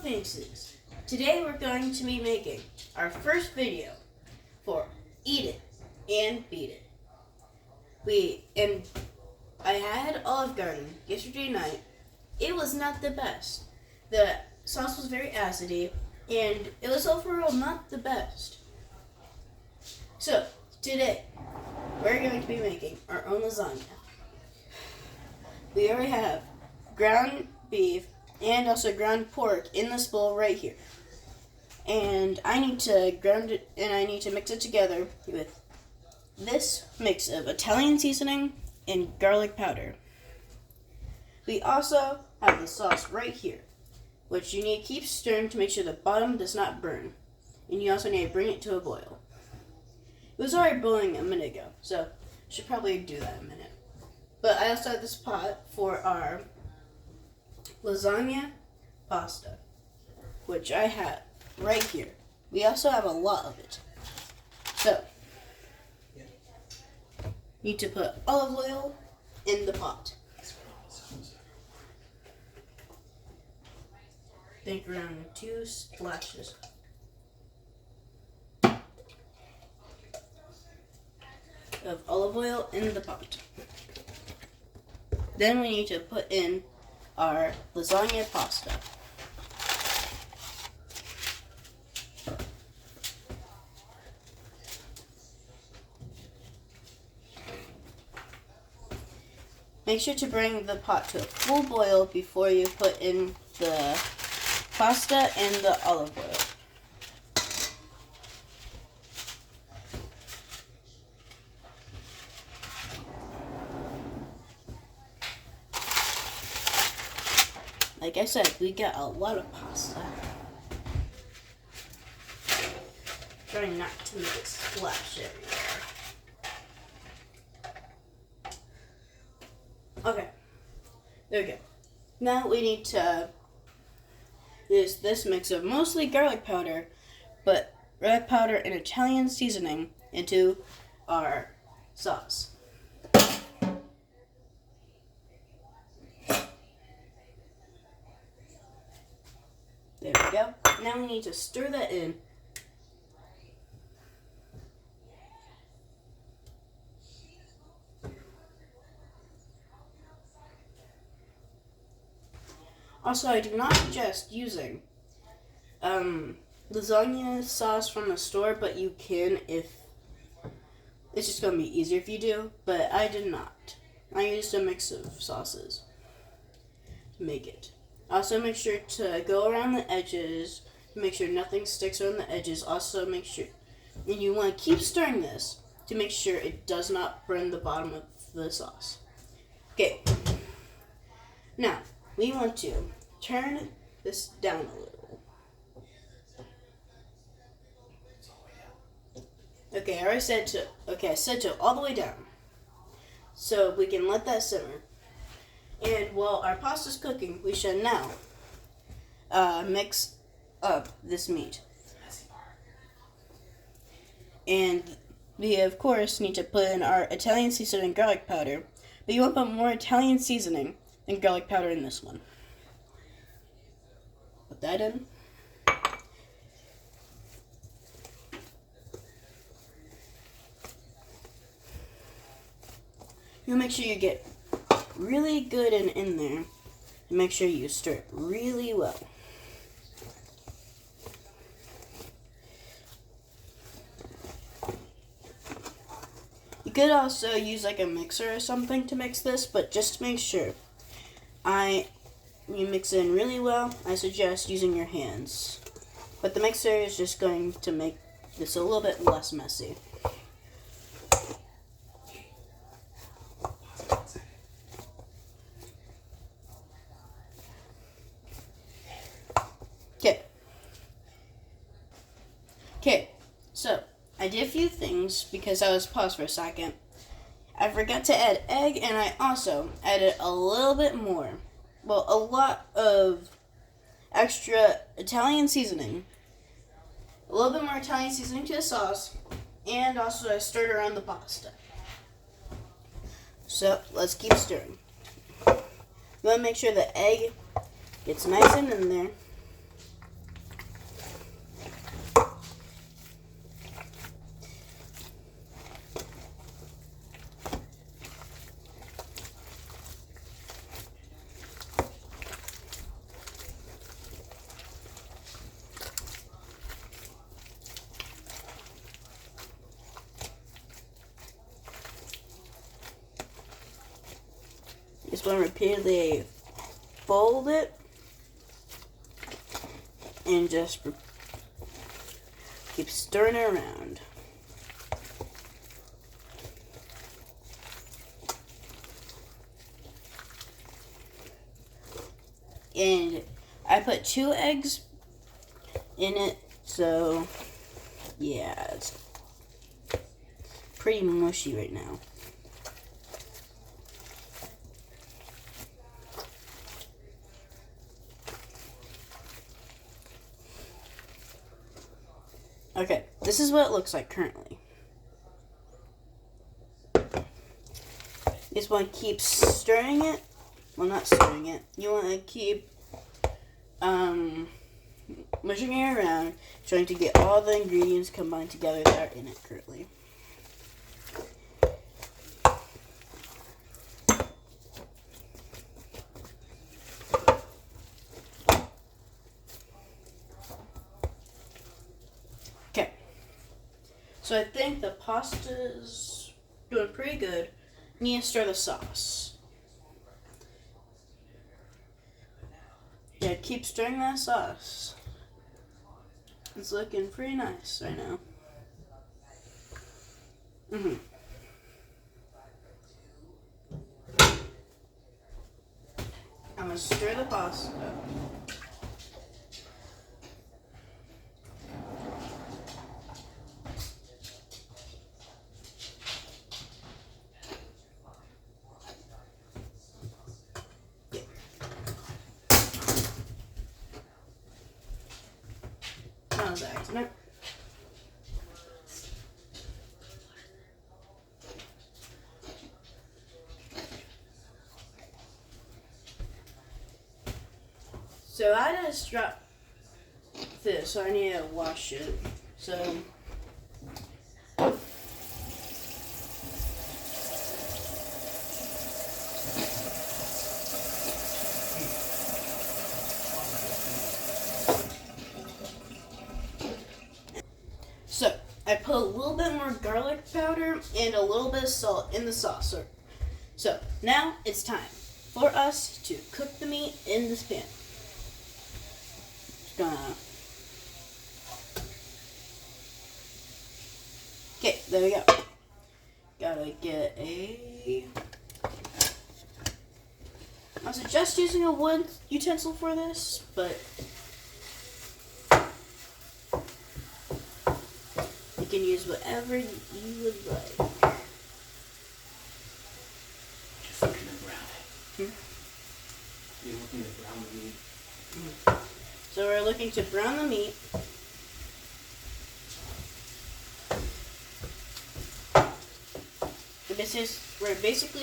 Phoenixes. Today we're going to be making our first video for Eat It and Beat It. I had Olive Garden yesterday night. It was not the best. The sauce was very acidy and it was overall not the best. So today we're going to be making our own lasagna. We already have ground beef and also ground pork in this bowl right here. And I need to ground it and I need to mix it together with this mix of Italian seasoning and garlic powder. We also have the sauce right here, which you need to keep stirring to make sure the bottom does not burn. And you also need to bring it to a boil. It was already boiling a minute ago, so should probably do that in a minute. But I also have this pot for our lasagna pasta, which I have right here. We also have a lot of it. So, need to put olive oil in the pot. Think around 2 splashes. Of olive oil in the pot. Then we need to put in our lasagna pasta. Make sure to bring the pot to a full boil before you put in the pasta and the olive oil. Like I said, we got a lot of pasta. Trying not to make it splash everywhere. Okay, there we go. Now we need to use this mix of mostly garlic powder, but red powder and Italian seasoning into our sauce. There we go. Now we need to stir that in. Also, I do not suggest using lasagna sauce from the store, but you can if it's just going to be easier if you do, but I did not. I used a mix of sauces to make it. Also, make sure to go around the edges, make sure nothing sticks around the edges. Also, make sure, and you want to keep stirring this to make sure it does not burn the bottom of the sauce. Okay, now we want to turn this down a little. Okay, I said to all the way down. So we can let that simmer. And while our pasta's cooking, we should now mix up this meat. And we, of course, need to put in our Italian seasoning and garlic powder. But you want to put more Italian seasoning and garlic powder in this one. Put that in. You'll make sure you get really good and in there. And make sure you stir it really well. You could also use like a mixer or something to mix this, but just to make sure you mix it in really well, I suggest using your hands. But the mixer is just going to make this a little bit less messy. Okay, so I did a few things because I was paused for a second. I forgot to add egg, and I also added a little bit more. Well, a lot of extra Italian seasoning. A little bit more Italian seasoning to the sauce, and also I stirred around the pasta. So let's keep stirring. You want to make sure the egg gets nice and in there. just going to repeatedly fold it and just keep stirring it around. And I put 2 eggs in it, so yeah, it's pretty mushy right now. Okay, this is what it looks like currently. You just want to keep stirring it. Well, not stirring it. You want to keep mushing it around, trying to get all the ingredients combined together that are in it currently. Okay, so I think the pasta's doing pretty good. Need to stir the sauce. Yeah, keep stirring that sauce. It's looking pretty nice right now. I'm gonna stir the pasta. That was an accident. So I just dropped this, so I need to wash it. So I put a little bit more garlic powder and a little bit of salt in the sauce. So now it's time for us to cook the meat in this pan. Just gonna. Okay, there we go. Gotta get a. I suggest using a wood utensil for this, but you can use whatever you would like. Just looking to brown it. You're looking to brown the meat. So we're looking to brown the meat. We're basically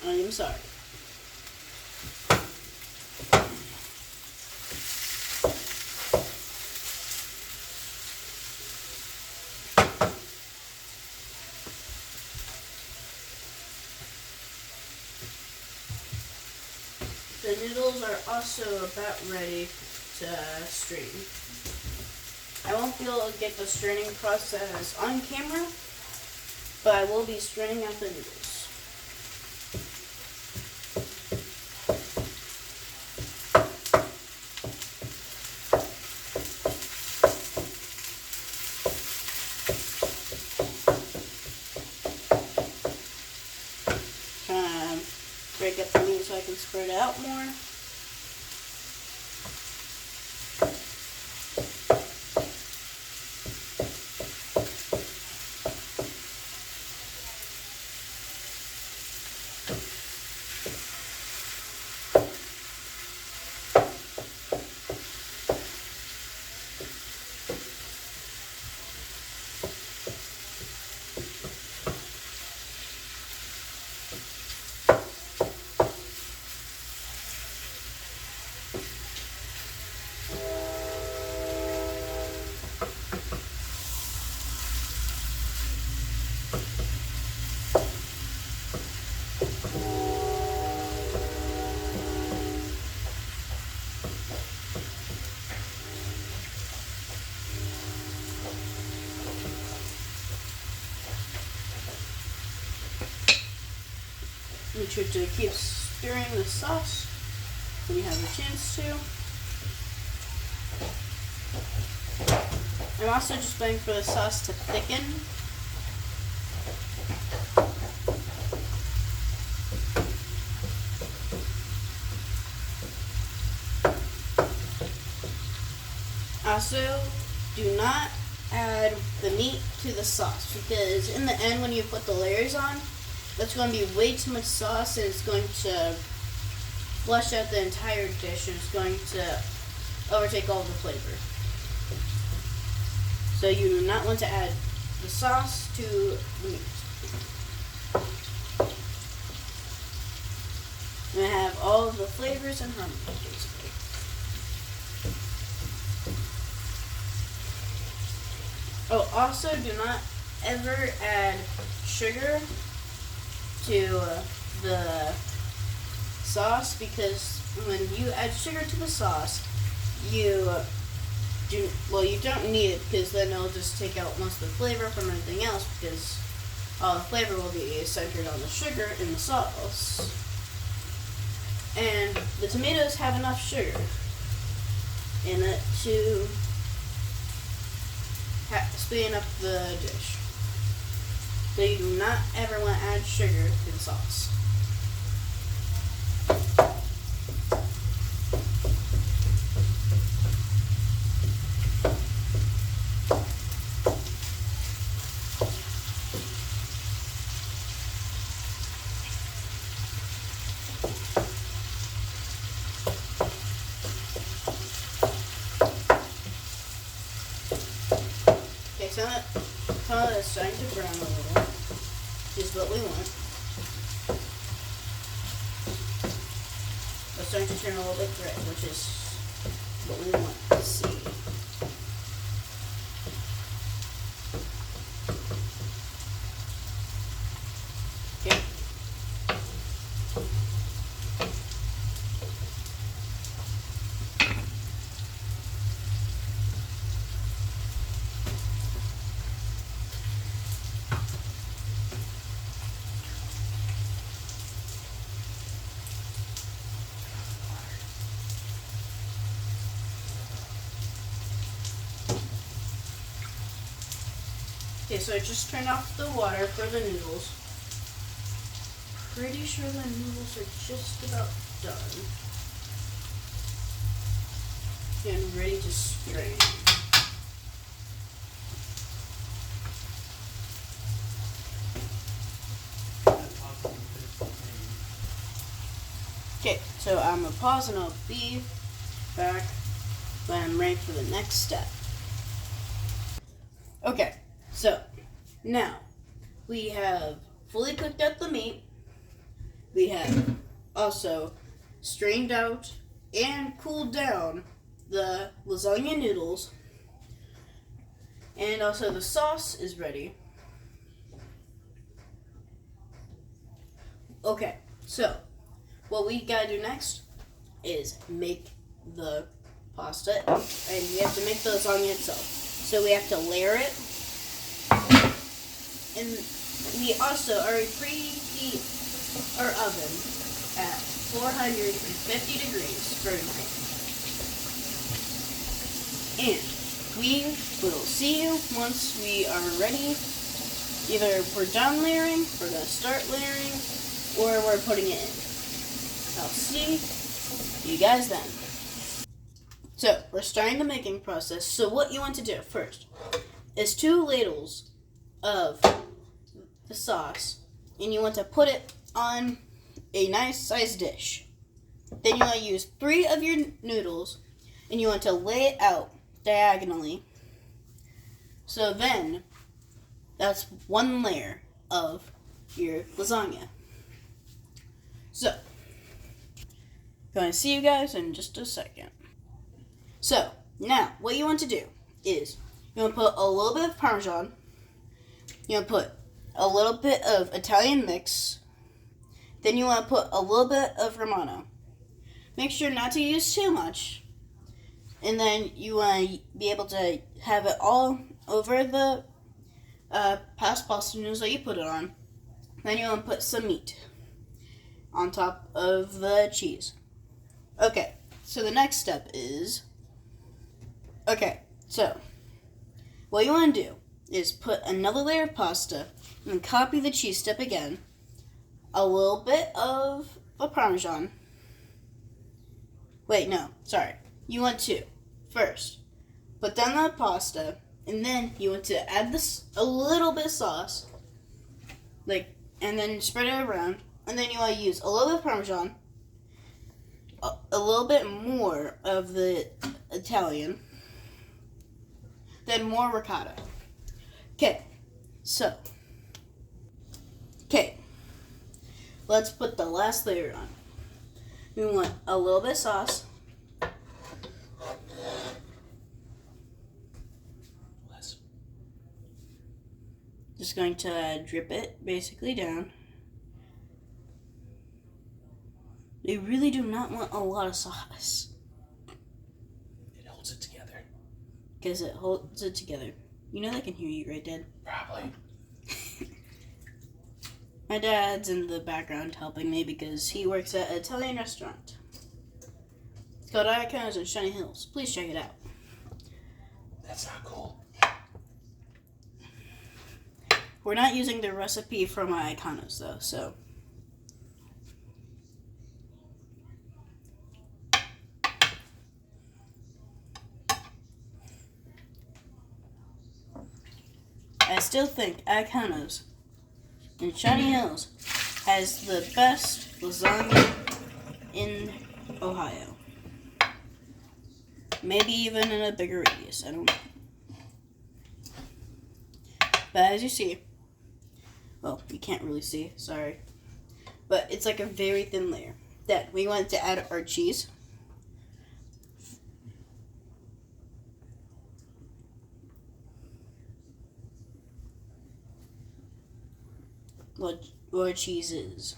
I'm sorry. The noodles are also about ready to strain. I won't be able to get the straining process on camera, but I will be straining out the noodles. Trying to break up the meat so I can spread it out more. Make sure to keep stirring the sauce when you have a chance to. I'm also just waiting for the sauce to thicken. Also, do not add the meat to the sauce because in the end when you put the layers on, that's going to be way too much sauce and it's going to flush out the entire dish and it's going to overtake all the flavor. So you do not want to add the sauce to the meat. And I have all of the flavors in harmony, basically. Oh, also do not ever add sugar to the sauce because when you add sugar to the sauce, you don't need it because then it'll just take out most of the flavor from everything else because all the flavor will be centered on the sugar in the sauce. And the tomatoes have enough sugar in it to sweeten up the dish. So you do not ever want to add sugar to the sauce. Okay, some of it's starting to brown a little, which is what we want. It's starting to turn a little bit red, which is what we want to see. Okay. Okay, so I just turned off the water for the noodles. Pretty sure the noodles are just about done. And ready to strain. Okay, so I'm gonna pause and I'll be back when I'm ready for the next step. Okay, so now we have fully cooked up the meat. We have also strained out and cooled down the lasagna noodles. And also the sauce is ready. Okay, so what we gotta do next is make the pasta, and we have to make the lasagna itself. So we have to layer it, and we also already preheat our oven at 450 degrees Fahrenheit. And we will see you once we are ready. Either we're done layering, we're gonna start layering, or we're putting it in. I'll see you guys then. So, we're starting the making process. So what you want to do first is 2 ladles of the sauce, and you want to put it on a nice sized dish. Then you want to use 3 of your noodles, and you want to lay it out diagonally. So then, that's 1 layer of your lasagna. So, going to see you guys in just a second. So, now, what you want to do is, you want to put a little bit of Parmesan, you want to put a little bit of Italian mix, then you want to put a little bit of Romano. Make sure not to use too much, and then you want to be able to have it all over the pasta noodles that you put it on. Then you want to put some meat. on top of the cheese. Okay, so the next step is, so what you want to do is put another layer of pasta and then copy the cheese step again, a little bit of the Parmesan. Wait, no, sorry. You want to first put down the pasta, and then you want to add a little bit of sauce, and then spread it around, and then you want to use a little bit of Parmesan, a little bit more of the Italian, then more ricotta. Okay, let's put the last layer on. We want a little bit of sauce. Just going to drip it basically down. You really do not want a lot of sauce. It holds it together. Because it holds it together. You know they can hear you, right, Dad? Probably. My dad's in the background helping me because he works at an Italian restaurant. It's called Iaconos in Shiny Hills. Please check it out. That's not cool. We're not using the recipe from Iaconos though, so. I still think Iaconos in Shiny Hills has the best lasagna in Ohio. Maybe even in a bigger radius, I don't know. But as you see, well, you can't really see, sorry. But it's like a very thin layer. Then we want to add our cheese. What cheese is.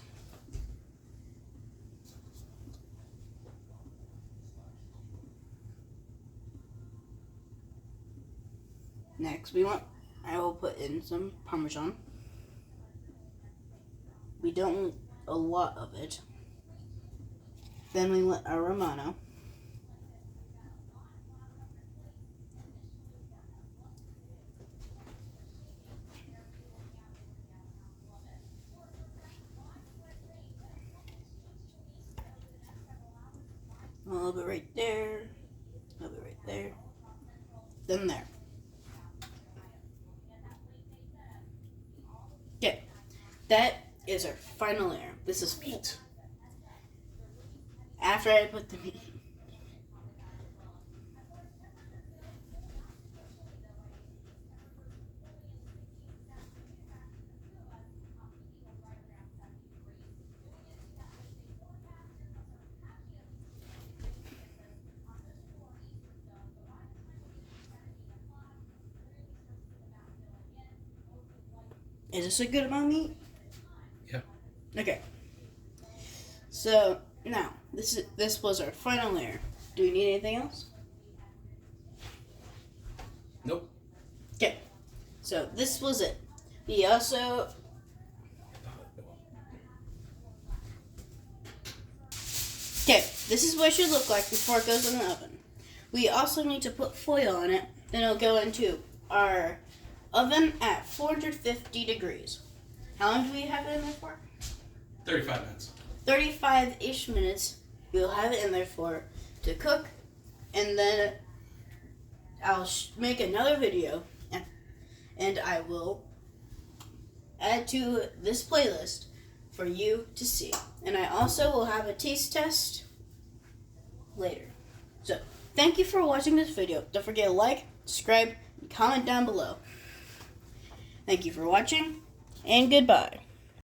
Next, I will put in some Parmesan. We don't want a lot of it. Then we want our Romano. A little bit right there. A little bit right there. Then there. Okay. That is our final layer. This is meat. After I put the meat. Is this a good amount of meat? Yep. Okay. So now this was our final layer. Do we need anything else? Nope. Okay. So this was it. We also this is what it should look like before it goes in the oven. We also need to put foil on it. Then it'll go into our oven at 450 degrees. How long do we have it in there for? 35 minutes. 35-ish minutes we'll have it in there for to cook, and then I'll make another video and I will add to this playlist for you to see. And I also will have a taste test later. So, thank you for watching this video. Don't forget to like, subscribe, and comment down below. Thank you for watching, and goodbye.